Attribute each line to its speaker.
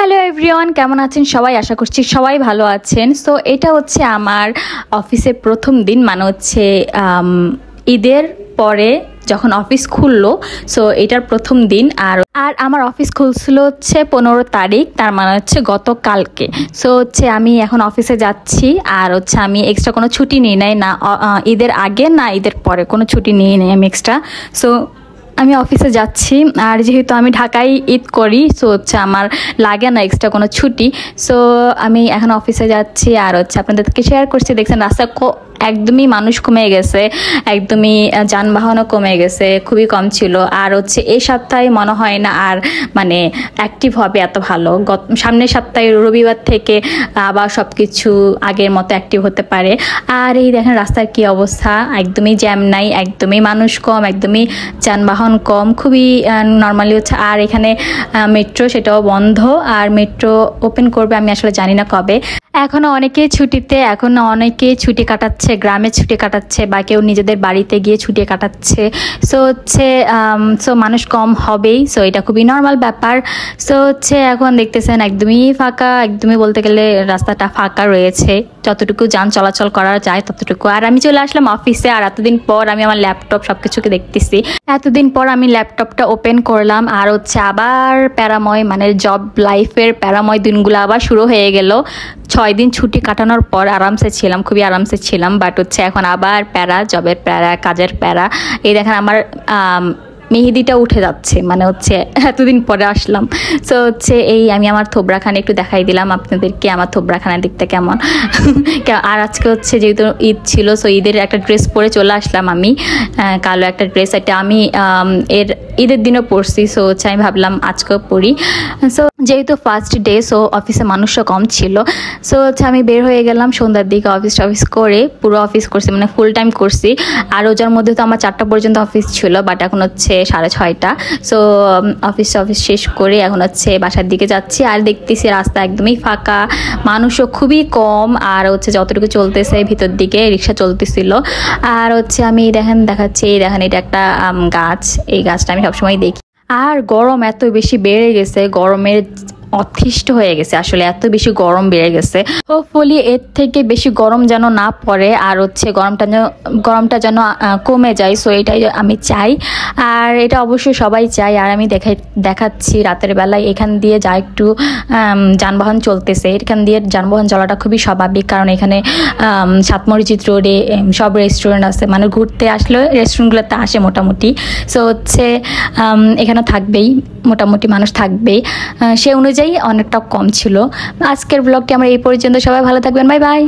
Speaker 1: Hello everyone, কেমন আছেন সবাই? আশা করছি সবাই ভালো আছেন। সো এটা হচ্ছে আমার অফিসের প্রথম দিন, মানে হচ্ছে ঈদের পরে যখন অফিস খুললো। সো এটার প্রথম দিন। আর আমার অফিস খুলছিল হচ্ছে 15 তারিখ, তার মানে হচ্ছে গতকালকে। সো হচ্ছে আমি এখন অফিসে যাচ্ছি। আর হচ্ছে আমি এক্সট্রা কোনো ছুটি নিই নাই, না ঈদের আগে না ঈদের পরে কোনো ছুটি নিয়ে নেই আমি এক্সট্রা। সো আমি অফিসে যাচ্ছি। আর যেহেতু আমি ঢাকায় ঈদ করি, সো হচ্ছে আমার লাগে না এক্সট্রা কোনো ছুটি। সো আমি এখন অফিসে যাচ্ছি। আর হচ্ছে আপনাদেরকে শেয়ার করছি, দেখছেন রাস্তা একদমই মানুষ কমে গেছে, একদমই যানবাহনও কমে গেছে, খুবই কম ছিল। আর হচ্ছে এই সপ্তাহে মনে হয় না আর মানে অ্যাক্টিভ হবে এত ভালো। সামনের সপ্তাহে রবিবার থেকে আবার সব কিছু আগের মতো অ্যাক্টিভ হতে পারে। আর এই দেখেন রাস্তার কি অবস্থা, একদমই জ্যাম নাই, একদমই মানুষ কম, একদমই যানবাহন কম, খুবই নর্মালি হচ্ছে। আর এখানে মেট্রো সেটাও বন্ধ, আর মেট্রো ওপেন করবে আমি আসলে জানি না কবে। এখনও অনেকে ছুটিতে, এখনও অনেকে ছুটি কাটাচ্ছে, গ্রামে ছুটি কাটাচ্ছে, বা কেউ নিজেদের বাড়িতে গিয়ে ছুটি কাটাচ্ছে। সো হচ্ছে মানুষ কম হবেই। সো এটা খুবই নর্মাল ব্যাপার। সো হচ্ছে এখন দেখতেছেন একদমই ফাঁকা, একদমই বলতে গেলে রাস্তাটা ফাঁকা রয়েছে, যতটুকু যান চলাচল করা যায় ততটুকু। আর আমি চলে আসলাম অফিসে। আর এতদিন পর আমি আমার ল্যাপটপ সব কিছুকে দেখতেছি, এতদিন পর আমি ল্যাপটপটা ওপেন করলাম। আর হচ্ছে আবার প্যারাময়, মানে জব লাইফের প্যারাময় দিনগুলো আবার শুরু হয়ে গেল। 6 দিন ছুটি কাটানোর পর আরামসে ছিলাম, খুবই আরামসে ছিলাম। বাট হচ্ছে এখন আবার প্যারা, জবের প্যারা, কাজের প্যারা। এই দেখেন আমার মেহেদিটা উঠে যাচ্ছে, মানে হচ্ছে এতদিন পরে আসলাম। সো হচ্ছে এই আমি আমার থোবরাখানা একটু দেখাই দিলাম আপনাদেরকে, আমার থোবরাখানার দিকটা কেমন। আর আজকে হচ্ছে যেহেতু ঈদ ছিল, সো ঈদের একটা ড্রেস পরে চলে আসলাম আমি, কালো একটা ড্রেস। এটা আমি এর ঈদের দিনও পরছি। সো হচ্ছে আমি ভাবলাম আজকেও পরি। সো যেহেতু ফার্স্ট ডে, সো অফিসে মানুষও কম ছিল। সো হচ্ছে আমি বের হয়ে গেলাম সন্ধ্যার দিকে, অফিস করে পুরো অফিস করছি, মানে ফুল টাইম করছি। আর রোজার মধ্যে তো আমার 4টা পর্যন্ত অফিস ছিল, বাট এখন হচ্ছে 6:30। সো অফিস শেষ করে এখন হচ্ছে বাসার দিকে যাচ্ছি। আর দেখতেছি রাস্তা একদমই ফাঁকা, মানুষও খুবই কম। আর হচ্ছে যতটুকু চলতেছে ভিতর দিকে রিক্সা চলতেছিল। আর হচ্ছে আমি দেখাচ্ছি, দেখেন এটা একটা গাছ, এই গাছটা আমি সবসময় দেখি। আর গরম এত বেশি বেড়ে গেছে, গরমের অতিষ্ঠ হয়ে গেছে, আসলে এত বেশি গরম বেড়ে গেছে। হোপফুলি এর থেকে বেশি গরম যেন না পড়ে, আর হচ্ছে গরমটা যেন কমে যায়। সো এটাই আমি চাই, আর এটা অবশ্যই সবাই চাই। আর আমি দেখাচ্ছি রাতের বেলায় এখান দিয়ে যা একটু যানবাহন চলতেছে, এখান দিয়ে যানবাহন চলাটা খুবই স্বাভাবিক, কারণ এখানে 7 মসজিদ রোডে সব রেস্টুরেন্ট আছে, মানে ঘুরতে আসলে রেস্টুরেন্টগুলোতে আসে মোটামুটি। সো হচ্ছে এখানে থাকবেই, মোটামুটি মানুষ থাকবেই, সে অনুযায়ী অনেকটা কম ছিল। আজকের ব্লগটি আমার এই পর্যন্ত। সবাই ভালো থাকবেন, বাই বাই।